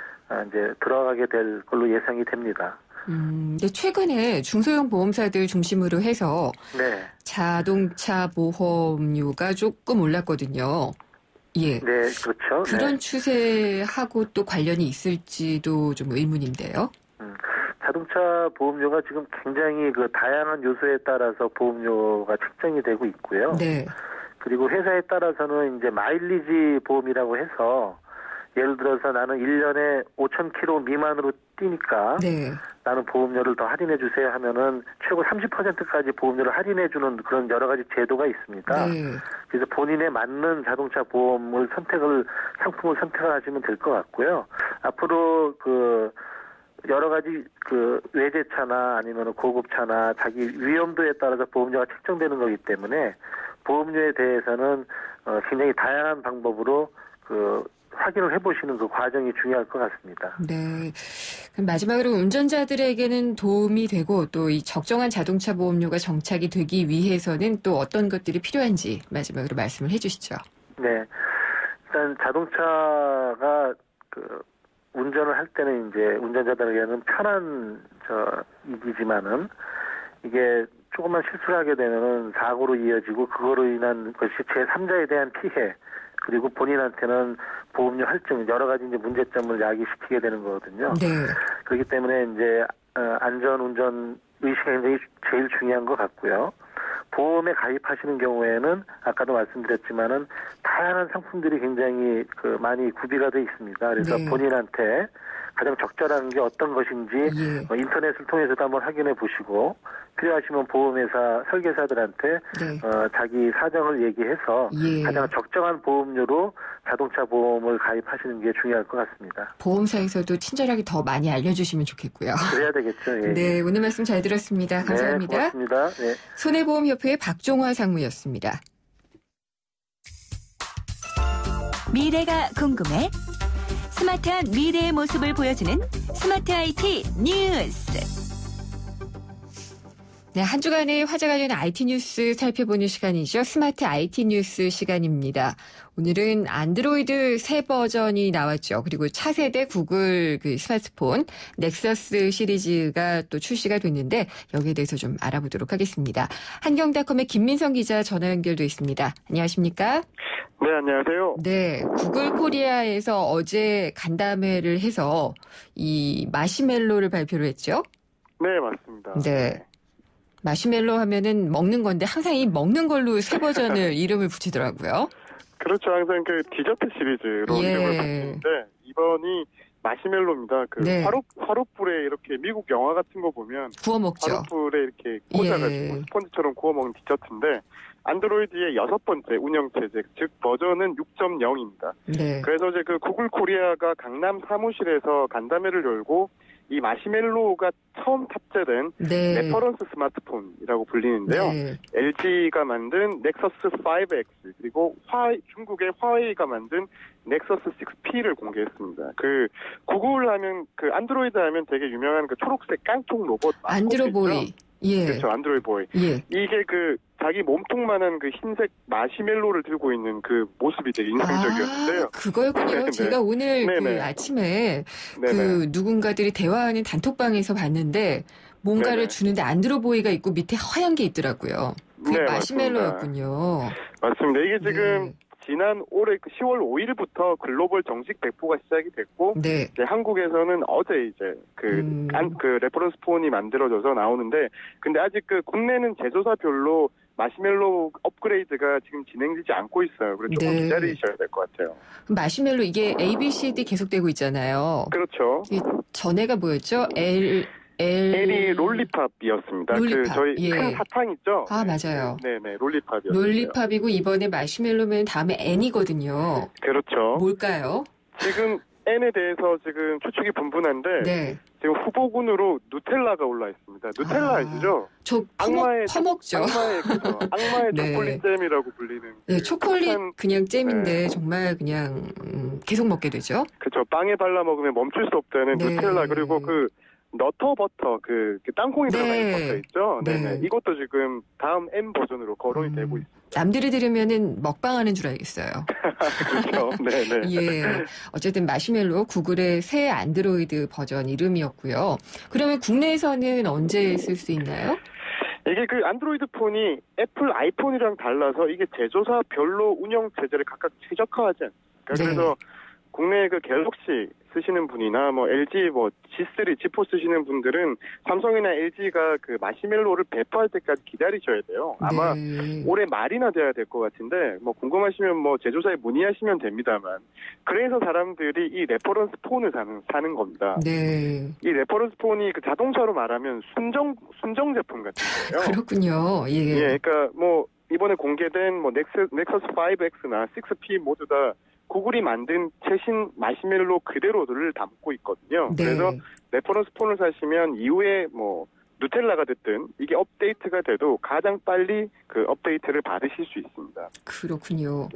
이제 들어가게 될 걸로 예상이 됩니다. 근데 최근에 중소형 보험사들 중심으로 해서 네. 자동차 보험료가 조금 올랐거든요. 예. 네, 그렇죠. 그런 네. 추세하고 또 관련이 있을지도 좀 의문인데요. 자동차 보험료가 지금 굉장히 그 다양한 요소에 따라서 보험료가 책정이 되고 있고요. 네. 그리고 회사에 따라서는 이제 마일리지 보험이라고 해서 예를 들어서 나는 1년에 5,000km 미만으로 뛰니까 네. 나는 보험료를 더 할인해 주세요 하면은 최고 30%까지 보험료를 할인해 주는 그런 여러 가지 제도가 있습니다. 네. 그래서 본인에 맞는 자동차 보험을 상품을 선택을 하시면 될 것 같고요. 앞으로 그 여러 가지 그 외제차나 아니면 고급차나 자기 위험도에 따라서 보험료가 책정되는 거기 때문에 보험료에 대해서는 굉장히 다양한 방법으로 그 확인을 해보시는 그 과정이 중요할 것 같습니다. 네. 그럼 마지막으로 운전자들에게는 도움이 되고 또 이 적정한 자동차 보험료가 정착이 되기 위해서는 또 어떤 것들이 필요한지 마지막으로 말씀을 해주시죠. 네. 일단 자동차가 그 운전을 할 때는 이제 운전자들에게는 편한 일이지만은 이게 조금만 실수를 하게 되면은 사고로 이어지고 그거로 인한 것이 제3자에 대한 피해 그리고 본인한테는 보험료 할증 여러 가지 이제 문제점을 야기시키게 되는 거거든요. 네. 그렇기 때문에 이제 안전 운전 의식이 굉장히 제일 중요한 것 같고요. 보험에 가입하시는 경우에는 아까도 말씀드렸지만은 다양한 상품들이 굉장히 그 많이 구비가 돼 있습니다. 그래서 네. 본인한테 가장 적절한 게 어떤 것인지 예. 인터넷을 통해서도 한번 확인해 보시고 필요하시면 보험회사 설계사들한테 네. 자기 사정을 얘기해서 예. 가장 적정한 보험료로 자동차 보험을 가입하시는 게 중요할 것 같습니다. 보험사에서도 친절하게 더 많이 알려주시면 좋겠고요. 그래야 되겠죠. 예. 네, 오늘 말씀 잘 들었습니다. 감사합니다. 네, 고맙습니다. 네. 손해보험협회의 박종화 상무였습니다. 미래가 궁금해? 스마트한 미래의 모습을 보여주는 스마트 IT 뉴스. 네, 한 주간의 화제가 되는 IT 뉴스 살펴보는 시간이죠. 스마트 IT 뉴스 시간입니다. 오늘은 안드로이드 새 버전이 나왔죠. 그리고 차세대 구글 그 스마트폰 넥서스 시리즈가 또 출시가 됐는데 여기에 대해서 좀 알아보도록 하겠습니다. 한경닷컴의 김민성 기자 전화 연결돼 있습니다. 안녕하십니까? 네, 안녕하세요. 네, 구글 코리아에서 어제 간담회를 해서 이 마시멜로를 발표를 했죠? 네, 맞습니다. 네. 마시멜로 하면은 먹는 건데 항상 이 먹는 걸로 새 버전을 이름을 붙이더라고요. 그렇죠. 항상 그 디저트 시리즈로 예. 이름을 붙이는데 이번이 마시멜로입니다. 그 네. 화롯불에 이렇게 미국 영화 같은 거 보면 구워 먹죠. 화롯불에 이렇게 꽂아가지고 예. 스펀지처럼 구워 먹는 디저트인데 안드로이드의 6번째 운영 체제, 즉 버전은 6.0입니다. 네. 그래서 이제 그 구글 코리아가 강남 사무실에서 간담회를 열고 이 마시멜로가 처음 탑재된 네. 레퍼런스 스마트폰이라고 불리는데요. 네. LG가 만든 넥서스 5X 그리고 중국의 화웨이가 만든 넥서스 6P를 공개했습니다. 그 구글 하면 그 안드로이드 하면 되게 유명한 그 초록색 깡통 로봇 안드로보이. 예. 그렇죠. 안드로이보이. 예. 이게 그 자기 몸통만한 그 흰색 마시멜로를 들고 있는 그 모습이 되게 인상적이었는데요. 아, 그거였군요. 네네. 제가 오늘 네네. 그 아침에 네네. 그 누군가들이 대화하는 단톡방에서 봤는데 뭔가를 네네. 주는데 안드로보이가 있고 밑에 하얀 게 있더라고요. 그게 네, 마시멜로였군요. 맞습니다. 이게 지금 지난 올해 10월 5일부터 글로벌 정식 배포가 시작이 됐고, 네. 이제 한국에서는 어제 이제 그 레퍼런스 폰이 만들어져서 나오는데, 근데 아직 그 국내는 제조사별로 마시멜로 업그레이드가 지금 진행되지 않고 있어요. 그래서 조금 네. 기다리셔야 될 것 같아요. 마시멜로 이게 ABCD 계속되고 있잖아요. 그렇죠. 이 전에가 뭐였죠? L이 롤리팝이었습니다. 롤리팝, 그 저희 예. 큰 사탕 있죠? 아, 맞아요. 네네, 롤리팝이었어요. 롤리팝이고 이번에 마시멜로면 다음에 N이거든요. 그렇죠. 뭘까요? 지금 N에 대해서 지금 추측이 분분한데 네. 지금 후보군으로 누텔라가 올라 있습니다. 누텔라 아시죠? 저 퍼먹죠. 악마의 네. 초콜릿 잼이라고 불리는. 네, 초콜릿 그냥 잼인데 정말 그냥 계속 먹게 되죠. 그렇죠. 빵에 발라 먹으면 멈출 수 없다는 네. 누텔라 그리고 그 너터 버터 그 땅콩이 들어가 있는 버터 있죠. 네. 네네. 이것도 지금 다음 M 버전으로 거론이 되고 있습니다. 남들이 들으면은 먹방하는 줄 알겠어요. 그렇죠. 네네. 예. 어쨌든 마시멜로 구글의 새 안드로이드 버전 이름이었고요. 그러면 국내에서는 언제 쓸 수 있나요? 이게 그 안드로이드 폰이 애플 아이폰이랑 달라서 이게 제조사별로 운영 체제를 각각 최적화하지 않습니까? 네. 그래서 국내 그 갤럭시 쓰시는 분이나 뭐 LG 뭐 G3, G4 쓰시는 분들은 삼성이나 LG가 그 마시멜로를 배포할 때까지 기다리셔야 돼요. 아마 네. 올해 말이나 돼야 될 것 같은데 뭐 궁금하시면 뭐 제조사에 문의하시면 됩니다만 그래서 사람들이 이 레퍼런스 폰을 사는 겁니다. 네. 이 레퍼런스 폰이 그 자동차로 말하면 순정 제품 같은 거예요. 그렇군요. 예. 예, 그러니까 뭐 이번에 공개된 뭐 넥서스 5X나 6P 모두 다 구글이 만든 최신 마시멜로 그대로를 담고 있거든요. 네. 그래서 레퍼런스 폰을 사시면 이후에 뭐 누텔라가 됐든 이게 업데이트가 돼도 가장 빨리 그 업데이트를 받으실 수 있습니다. 그렇군요.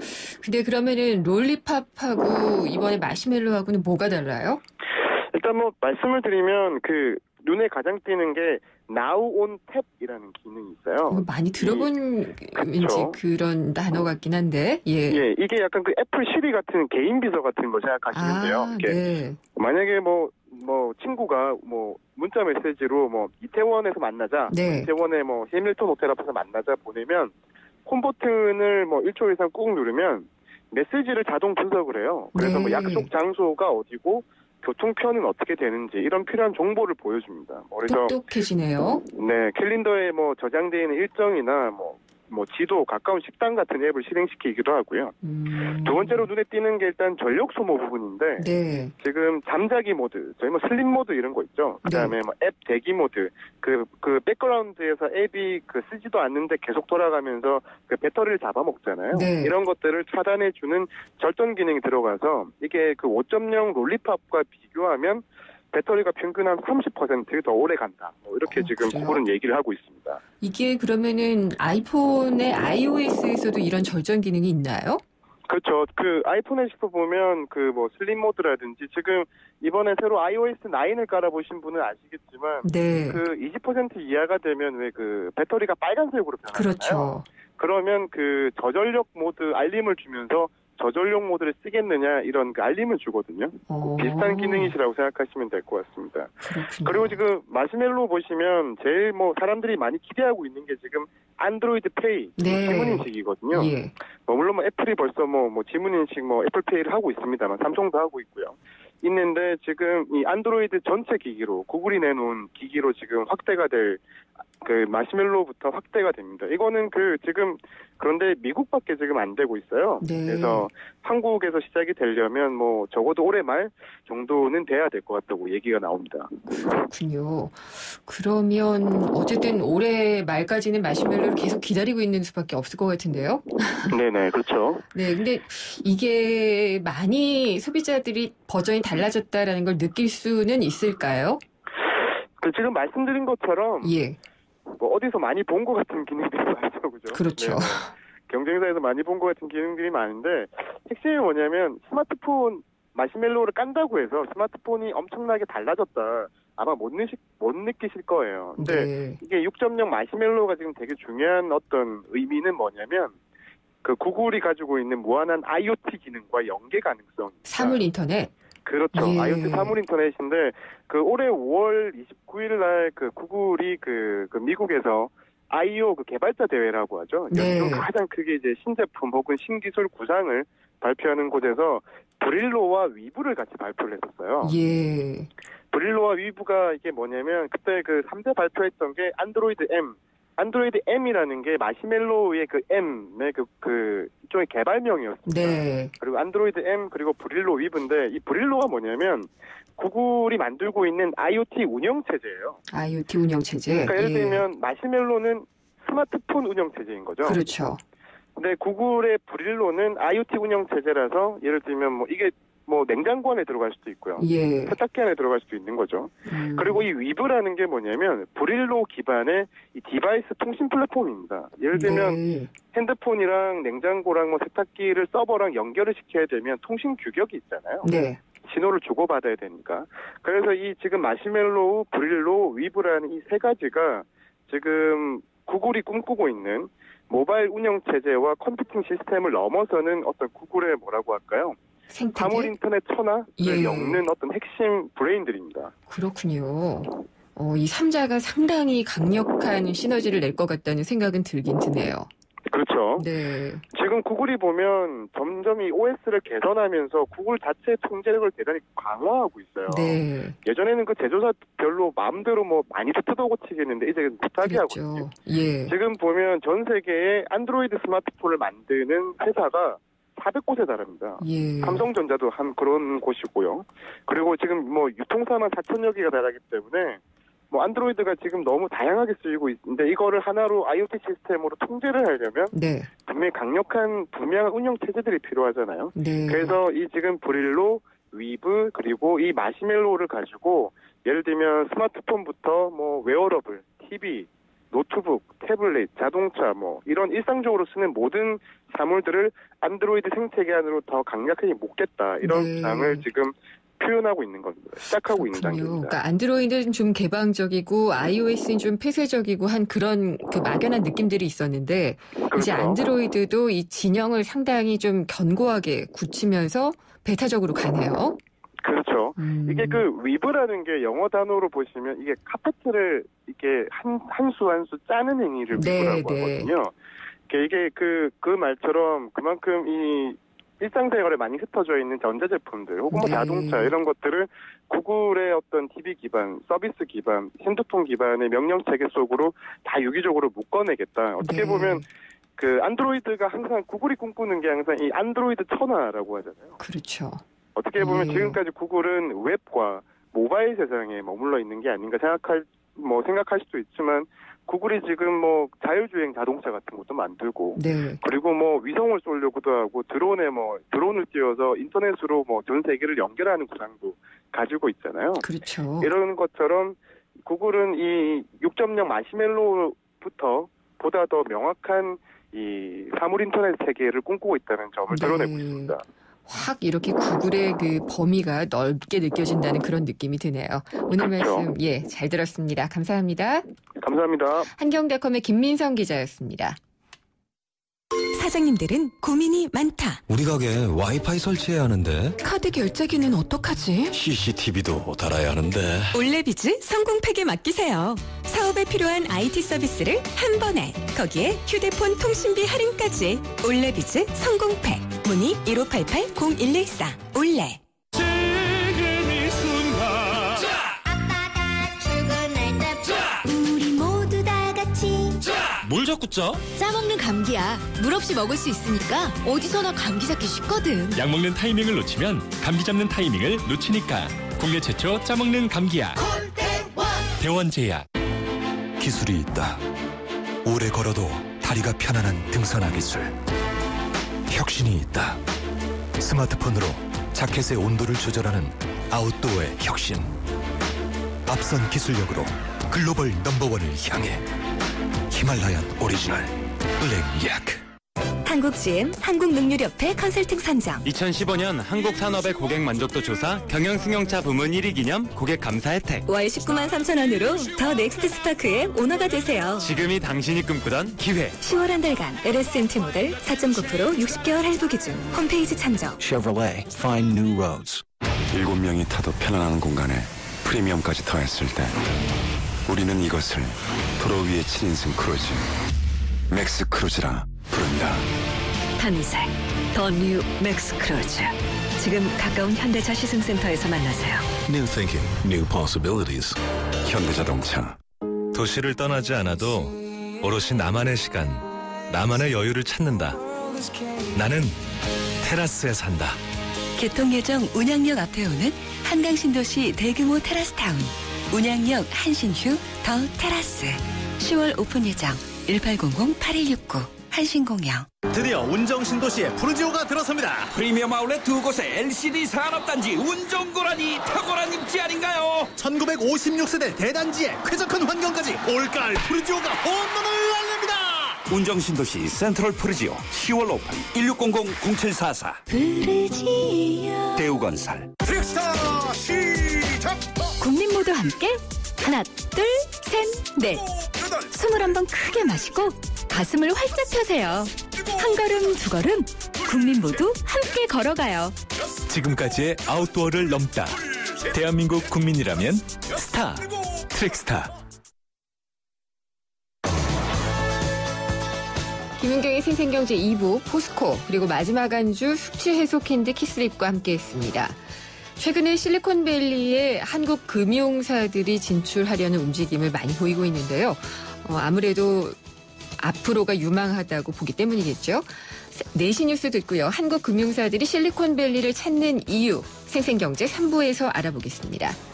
근데 그러면은 롤리팝하고 이번에 마시멜로하고는 뭐가 달라요? 일단 뭐 말씀을 드리면 그 눈에 가장 띄는 게 Now on Tap이라는 기능이 있어요. 많이 들어본 왠지 그런 단어 같긴 한데, 예. 예, 이게 약간 그 애플 시리 같은 개인 비서 같은 거 생각하시면 돼요. 네. 만약에 뭐 친구가 뭐 문자 메시지로 뭐 이태원에서 만나자, 네. 이태원에 뭐 해밀턴 호텔 앞에서 만나자 보내면 홈 버튼을 뭐 1초 이상 꾹 누르면 메시지를 자동 분석을 해요. 그래서 네. 뭐 약속 장소가 어디고 교통편은 어떻게 되는지 이런 필요한 정보를 보여줍니다. 그래서 똑똑해지네요. 네, 캘린더에 뭐 저장되어 있는 일정이나 뭐 지도, 가까운 식당 같은 앱을 실행시키기도 하고요. 두 번째로 눈에 띄는 게 일단 전력 소모 부분인데 네. 지금 잠자기 모드, 저희 뭐 슬립 모드 이런 거 있죠. 그다음에 뭐 앱 대기 모드, 그 백그라운드에서 앱이 그 쓰지도 않는데 계속 돌아가면서 그 배터리를 잡아먹잖아요. 네. 이런 것들을 차단해주는 절전 기능이 들어가서 이게 그 5.0 롤리팝과 비교하면 배터리가 평균 한 30% 더 오래 간다. 뭐 이렇게 지금 그래요? 구글은 얘기를 하고 있습니다. 이게 그러면은 아이폰의 iOS에서도 이런 절전 기능이 있나요? 그렇죠. 그 아이폰에서 보면 그 뭐 슬립 모드라든지 지금 이번에 새로 iOS 9을 깔아보신 분은 아시겠지만 네. 그 20% 이하가 되면 왜 그 배터리가 빨간색으로 변하잖아요. 그렇죠. 그러면 그 저전력 모드 알림을 주면서 저전력 모드를 쓰겠느냐 이런 그 알림을 주거든요. 비슷한 기능이시라고 생각하시면 될 것 같습니다. 그렇군요. 그리고 지금 마시멜로 보시면 제일 뭐 사람들이 많이 기대하고 있는 게 지금 안드로이드 페이 네. 지문인식이거든요. 예. 물론 뭐 애플이 벌써 뭐 지문인식 뭐 애플페이를 하고 있습니다만 삼성도 하고 있고요. 있는데 지금 이 안드로이드 전체 기기로 구글이 내놓은 기기로 지금 확대가 될 그 마시멜로부터 확대가 됩니다. 이거는 그 지금 그런데 미국밖에 지금 안 되고 있어요. 네. 그래서 한국에서 시작이 되려면 뭐 적어도 올해 말 정도는 돼야 될 것 같다고 얘기가 나옵니다. 그렇군요. 그러면 어쨌든 올해 말까지는 마시멜로를 계속 기다리고 있는 수밖에 없을 것 같은데요. 네네, 그렇죠. 네, 근데 이게 많이 소비자들이 버전이 달라졌다라는 걸 느낄 수는 있을까요? 그 지금 말씀드린 것처럼 예. 뭐 어디서 많이 본 것 같은 기능들이 많죠, 그죠? 그렇죠. 네. 경쟁사에서 많이 본 것 같은 기능들이 많은데 핵심이 뭐냐면 스마트폰 마시멜로를 깐다고 해서 스마트폰이 엄청나게 달라졌다. 아마 못 느끼실 거예요. 근데 네. 이게 6.0 마시멜로가 지금 되게 중요한 어떤 의미는 뭐냐면 그 구글이 가지고 있는 무한한 IoT 기능과 연계 가능성. 사물 인터넷. 그렇죠. 예. IoT 사물 인터넷인데 그 올해 5월 29일 날 그 구글이 그 미국에서 I.O. 그 개발자 대회라고 하죠. 네. 요즘 가장 크게 이제 신제품 혹은 신기술 구상을 발표하는 곳에서 브릴로와 위브를 같이 발표를 했었어요. 예. 브릴로와 위브가 이게 뭐냐면 그때 그 3대 발표했던 게 안드로이드 M. 안드로이드 M이라는 게 마시멜로의 그 M의 그 일종의 개발명이었습니다. 네. 그리고 안드로이드 M 그리고 브릴로 위브인데 이 브릴로가 뭐냐면 구글이 만들고 있는 IoT 운영 체제예요. IoT 운영 체제. 그러니까 예를 들면 마시멜로는 스마트폰 운영 체제인 거죠. 그렇죠. 근데 구글의 브릴로는 IoT 운영 체제라서 예를 들면 뭐 이게 뭐 냉장고 안에 들어갈 수도 있고요. 예. 세탁기 안에 들어갈 수도 있는 거죠. 그리고 이 위브라는 게 뭐냐면 브릴로 기반의 이 디바이스 통신 플랫폼입니다. 예를 들면 네. 핸드폰이랑 냉장고랑 뭐 세탁기를 서버랑 연결을 시켜야 되면 통신 규격이 있잖아요. 네. 신호를 주고받아야 되니까. 그래서 이 지금 마시멜로우, 브릴로, 위브라는 이 세 가지가 지금 구글이 꿈꾸고 있는 모바일 운영 체제와 컴퓨팅 시스템을 넘어서는 어떤 구글의 뭐라고 할까요? 사물 인터넷 천하를 예. 엮는 어떤 핵심 브레인들입니다. 그렇군요. 이 3자가 상당히 강력한 시너지를 낼 것 같다는 생각은 들긴 드네요. 그렇죠. 네. 지금 구글이 보면 점점 이 OS를 개선하면서 구글 자체의 통제력을 대단히 강화하고 있어요. 네. 예전에는 그 제조사별로 마음대로 뭐 많이도 뜯어고치겠는데 이제 못하게 하고 있죠. 예. 지금 보면 전 세계에 안드로이드 스마트폰을 만드는 회사가 400곳에 달합니다. 예. 삼성전자도 한 그런 곳이고요. 그리고 지금 뭐 유통사만 4천여 개가 달하기 때문에 뭐 안드로이드가 지금 너무 다양하게 쓰이고 있는데 이거를 하나로 IoT 시스템으로 통제를 하려면 네. 분명히 강력한 분명한 운영 체제들이 필요하잖아요. 네. 그래서 이 지금 브릴로, 위브 그리고 이 마시멜로우를 가지고 예를 들면 스마트폰부터 뭐 웨어러블, TV, 노트북, 태블릿, 자동차 뭐 이런 일상적으로 쓰는 모든 사물들을 안드로이드 생태계 안으로 더 강력하게 묶겠다 이런 주장을 지금 표현하고 있는 겁니다. 시작하고 있는 단계입니다. 그러니까 안드로이드는 좀 개방적이고 iOS는 좀 폐쇄적이고 한 그런 그 막연한 느낌들이 있었는데 그렇죠. 이제 안드로이드도 이 진영을 상당히 좀 견고하게 굳히면서 베타적으로 가네요. 그렇죠. 이게 그 위브라는 게 영어 단어로 보시면 이게 카페트를 이게 한 수 한 수 짜는 행위를 위브라고 하거든요. 이게 그 말처럼 그만큼 이 일상생활에 많이 흩어져 있는 전자제품들 혹은 뭐 자동차 이런 것들을 구글의 어떤 TV 기반, 서비스 기반, 핸드폰 기반의 명령 체계 속으로 다 유기적으로 묶어내겠다. 어떻게 보면 그 안드로이드가 항상 구글이 꿈꾸는 게 항상 이 안드로이드 천하라고 하잖아요. 그렇죠. 어떻게 보면 지금까지 구글은 웹과 모바일 세상에 머물러 있는 게 아닌가 생각할 수도 있지만 구글이 지금 뭐 자율주행 자동차 같은 것도 만들고 그리고 뭐 위성을 쏘려고도 하고 드론을 띄워서 인터넷으로 뭐 전 세계를 연결하는 구상도 가지고 있잖아요. 그렇죠. 이런 것처럼 구글은 이 6.0 마시멜로부터 보다 더 명확한 이 사물 인터넷 세계를 꿈꾸고 있다는 점을 드러내고 있습니다. 확 이렇게 구글의 그 범위가 넓게 느껴진다는 그런 느낌이 드네요. 오늘 말씀 잘 들었습니다. 감사합니다. 감사합니다. 한경닷컴의 김민성 기자였습니다. 사장님들은 고민이 많다. 우리 가게 와이파이 설치해야 하는데 카드 결제기는 어떡하지? CCTV도 달아야 하는데 올레비즈 성공팩에 맡기세요. 사업에 필요한 IT 서비스를 한 번에 거기에 휴대폰 통신비 할인까지 올레비즈 성공팩 문의 1588-0114 올레. 지금 이 순간 아빠가 출근할 때 우리 모두 다 같이 뭘 자꾸 짜? 짜먹는 감기야. 물 없이 먹을 수 있으니까 어디서나 감기 잡기 쉽거든. 약 먹는 타이밍을 놓치면 감기 잡는 타이밍을 놓치니까 국내 최초 짜먹는 감기약 대원제약. 기술이 있다. 오래 걸어도 다리가 편안한 등산화 기술. 혁신이 있다. 스마트폰으로 자켓의 온도를 조절하는 아웃도어의 혁신. 앞선 기술력으로 글로벌 넘버원을 향해 히말라얀 오리지널 블랙약. 한국GM 한국능률협회 컨설팅 선정 2015년 한국산업의 고객 만족도 조사 경영승용차 부문 1위 기념 고객 감사 혜택 월 19만 3천 원으로 더 넥스트 스파크의 오너가 되세요. 지금이 당신이 꿈꾸던 기회. 10월 한 달간 LSMT 모델 4.9% 60개월 할부 기준. 홈페이지 참조. Chevrolet, find new roads. 7명이 타도 편안한 공간에 프리미엄까지 더했을 때 우리는 이것을 도로 위의 7인승 크루즈 맥스 크루즈라 부른다. 탄생 더 뉴 맥스 크루즈. 지금 가까운 현대차 시승센터에서 만나세요. New thinking, new possibilities. 현대자동차. 도시를 떠나지 않아도 오롯이 나만의 시간, 나만의 여유를 찾는다. 나는 테라스에 산다. 개통 예정 운양역 앞에 오는 한강신도시 대규모 테라스타운. 운양역 한신휴 더 테라스. 10월 오픈 예정 1800-8169 한신공영. 드디어 운정신도시에 푸르지오가 들어섭니다. 프리미엄 아울렛 두 곳에 LCD 산업단지 운정고라니 탁월한 입지 아닌가요? 1956세대 대단지에 쾌적한 환경까지 올가을 푸르지오가 홈런을 날립니다. 운정신도시 센트럴 푸르지오 10월 오픈 1600-0744 푸르지오 대우건설. 트릭스타 시작. 국민 모두 함께 하나 둘 셋 넷 21번 크게 마시고 가슴을 활짝 펴세요. 한 걸음 두 걸음 국민 모두 함께 걸어가요. 지금까지의 아웃도어를 넘다. 대한민국 국민이라면 스타 트릭스타. 김은경의 생생경제 2부 포스코 그리고 마지막 안주 숙취 해소 캔디 키스립과 함께했습니다. 최근에 실리콘밸리에 한국 금융사들이 진출하려는 움직임을 많이 보이고 있는데요. 아무래도 앞으로가 유망하다고 보기 때문이겠죠. 4시 뉴스 듣고요. 한국 금융사들이 실리콘밸리를 찾는 이유 생생경제 3부에서 알아보겠습니다.